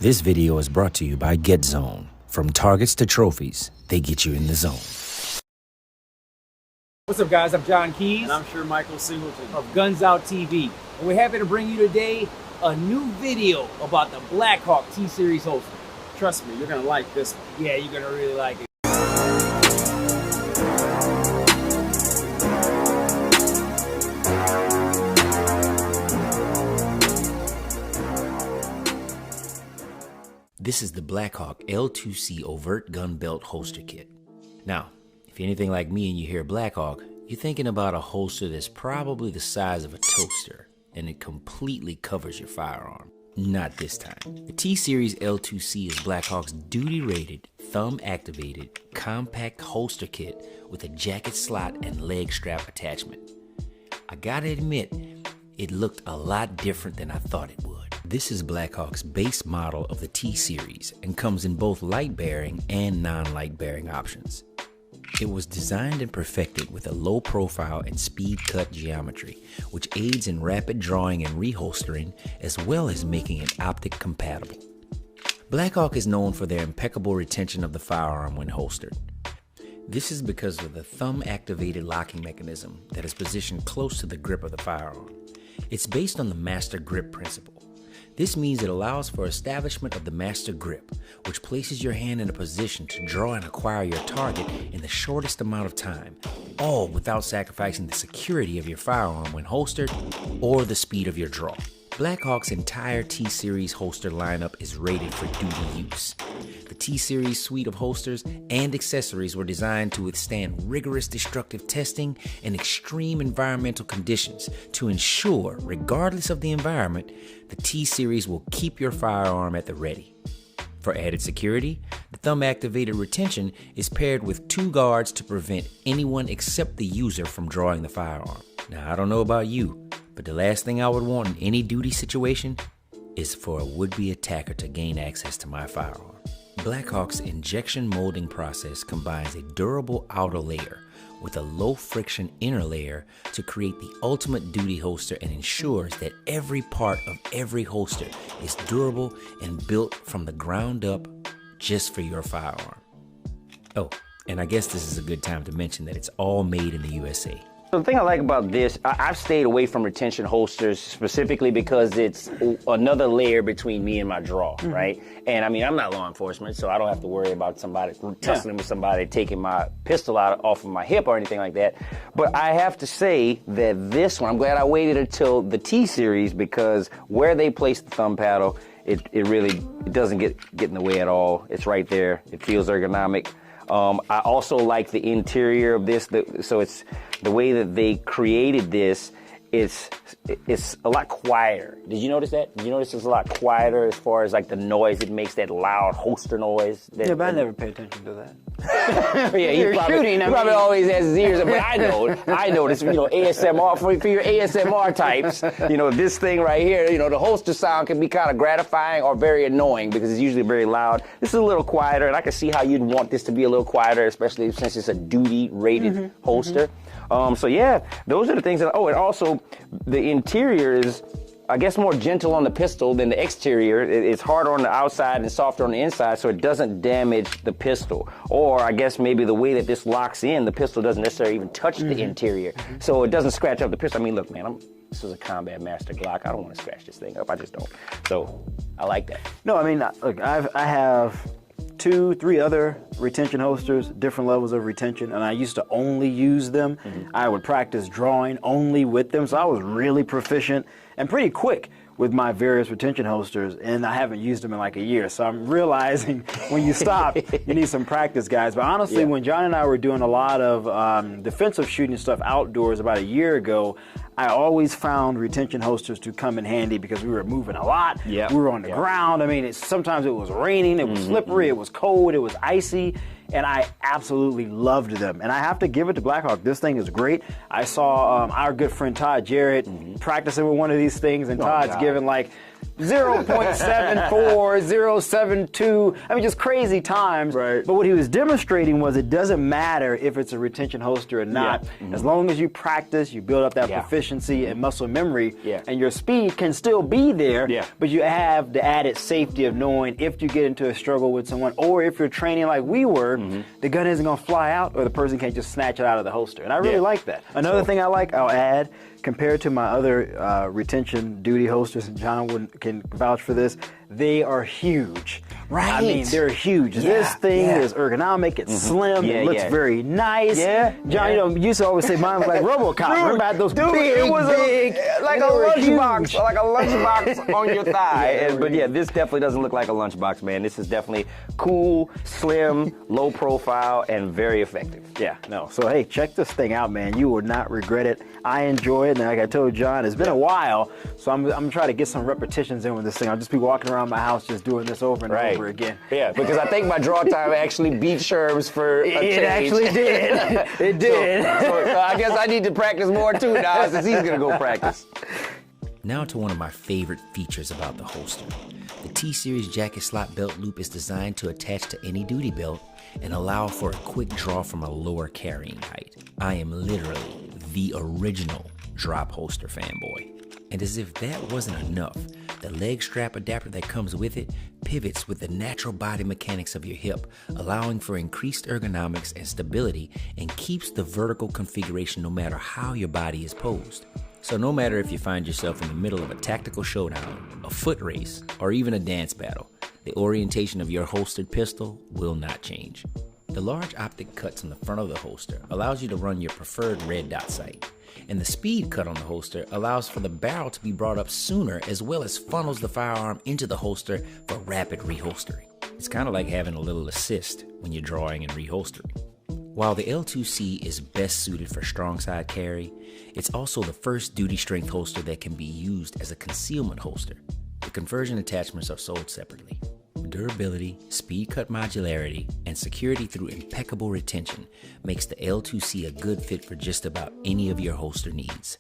This video is brought to you by GetZone. From targets to trophies, they get you in the zone. What's up, guys? I'm John Keys. And I'm sure Michael Singleton of Guns Out TV. And we're happy to bring you today a new video about the Blackhawk T-Series holster. Trust me, you're going to like this one. Yeah, you're going to really like it. This is the Blackhawk L2C Overt Gun Belt Holster Kit. Now, if you're anything like me and you hear Blackhawk, you're thinking about a holster that's probably the size of a toaster, and it completely covers your firearm. Not this time. The T-Series L2C is Blackhawk's duty-rated, thumb-activated, compact holster kit with a jacket slot and leg strap attachment. I gotta admit, it looked a lot different than I thought it would. This is Blackhawk's base model of the T-Series and comes in both light-bearing and non-light-bearing options. It was designed and perfected with a low profile and speed cut geometry, which aids in rapid drawing and reholstering, as well as making it optic compatible. Blackhawk is known for their impeccable retention of the firearm when holstered. This is because of the thumb-activated locking mechanism that is positioned close to the grip of the firearm. It's based on the master grip principle. This means it allows for establishment of the master grip, which places your hand in a position to draw and acquire your target in the shortest amount of time, all without sacrificing the security of your firearm when holstered or the speed of your draw. Blackhawk's entire T-Series holster lineup is rated for duty use. The T-Series suite of holsters and accessories were designed to withstand rigorous destructive testing and extreme environmental conditions to ensure, regardless of the environment, the T-Series will keep your firearm at the ready. For added security, the thumb-activated retention is paired with 2 guards to prevent anyone except the user from drawing the firearm. Now, I don't know about you, but the last thing I would want in any duty situation is for a would-be attacker to gain access to my firearm. Blackhawk's injection molding process combines a durable outer layer with a low-friction inner layer to create the ultimate duty holster and ensures that every part of every holster is durable and built from the ground up just for your firearm. Oh, and I guess this is a good time to mention that it's all made in the USA. So the thing I like about this, I've stayed away from retention holsters specifically because it's another layer between me and my draw, right? And I mean, I'm not law enforcement, so I don't have to worry about somebody tussling with somebody taking my pistol out off of my hip or anything like that. But I have to say that this one, I'm glad I waited until the T-Series because where they place the thumb paddle, it really doesn't get in the way at all. It's right there. It feels ergonomic. I also like the interior of this. So it's the way that they created this. It's a lot quieter. Did you notice that? Did you notice it's a lot quieter as far as like the noise? It makes that loud holster noise. Yeah, but I never pay attention to that. Yeah, he probably always has his ears up. But I noticed, ASMR, for your ASMR types, this thing right here, the holster sound can be kind of gratifying or very annoying because it's usually very loud. This is a little quieter, and I can see how you'd want this to be a little quieter, especially since it's a duty-rated holster. So yeah, those are the things that, and also the interior is, I guess, more gentle on the pistol than the exterior. It's harder on the outside and softer on the inside, so it doesn't damage the pistol. Or I guess maybe the way that this locks in, the pistol doesn't necessarily even touch the interior. So it doesn't scratch up the pistol. I mean, look, man, this is a Combat Master Glock. I don't want to scratch this thing up. I just don't. So I like that. No, I mean, look, I have 2, 3 other retention holsters, different levels of retention, and I used to only use them. I would practice drawing only with them, so I was really proficient and pretty quick with my various retention holsters, and I haven't used them in like a year. So I'm realizing when you stop, you need some practice, guys. But honestly, when John and I were doing a lot of defensive shooting stuff outdoors about a year ago, I always found retention holsters to come in handy because we were moving a lot. We were on the ground. I mean, sometimes it was raining, it was slippery, it was cold, it was icy, and I absolutely loved them. And I have to give it to Blackhawk. This thing is great. I saw our good friend Todd Jarrett practicing with one of these things, and Todd's giving like 0.74, 0.72. I mean, just crazy times. Right. But what he was demonstrating was it doesn't matter if it's a retention holster or not. As long as you practice, you build up that proficiency and muscle memory, and your speed can still be there, but you have the added safety of knowing if you get into a struggle with someone, or if you're training like we were, the gun isn't going to fly out, or the person can't just snatch it out of the holster. And I really like that. Another thing I like, I'll add, compared to my other retention duty holsters, and John can vouch for this, they are huge. Right. I mean, they're huge. This thing is ergonomic, it's slim, it looks very nice. John, you know, you used to always say mine was like RoboCop. Remember I had those big, it was big, like a lunchbox on your thigh. But yeah, this definitely doesn't look like a lunchbox, man. This is definitely cool, slim, low profile, and very effective. So hey, check this thing out, man. You will not regret it. I enjoy it, and like I told John, it's been a while, so I'm gonna try to get some repetitions in with this thing. I'll just be walking around my house just doing this over and over again. Yeah, because I think my draw time actually beat Sherm's for a change. It actually did. It did. So I guess I need to practice more too now, since he's gonna go practice. Now to one of my favorite features about the holster. The T-Series jacket slot belt loop is designed to attach to any duty belt and allow for a quick draw from a lower carrying height. I am literally the original drop holster fanboy. And as if that wasn't enough, the leg strap adapter that comes with it pivots with the natural body mechanics of your hip, allowing for increased ergonomics and stability, and keeps the vertical configuration no matter how your body is posed. So no matter if you find yourself in the middle of a tactical showdown, a foot race, or even a dance battle, the orientation of your holstered pistol will not change. The large optic cuts on the front of the holster allows you to run your preferred red dot sight, and the speed cut on the holster allows for the barrel to be brought up sooner, as well as funnels the firearm into the holster for rapid reholstering. It's kind of like having a little assist when you're drawing and reholstering. While the L2C is best suited for strong side carry, it's also the first duty strength holster that can be used as a concealment holster. The conversion attachments are sold separately. Durability, speed cut modularity, and security through impeccable retention makes the L2C a good fit for just about any of your holster needs.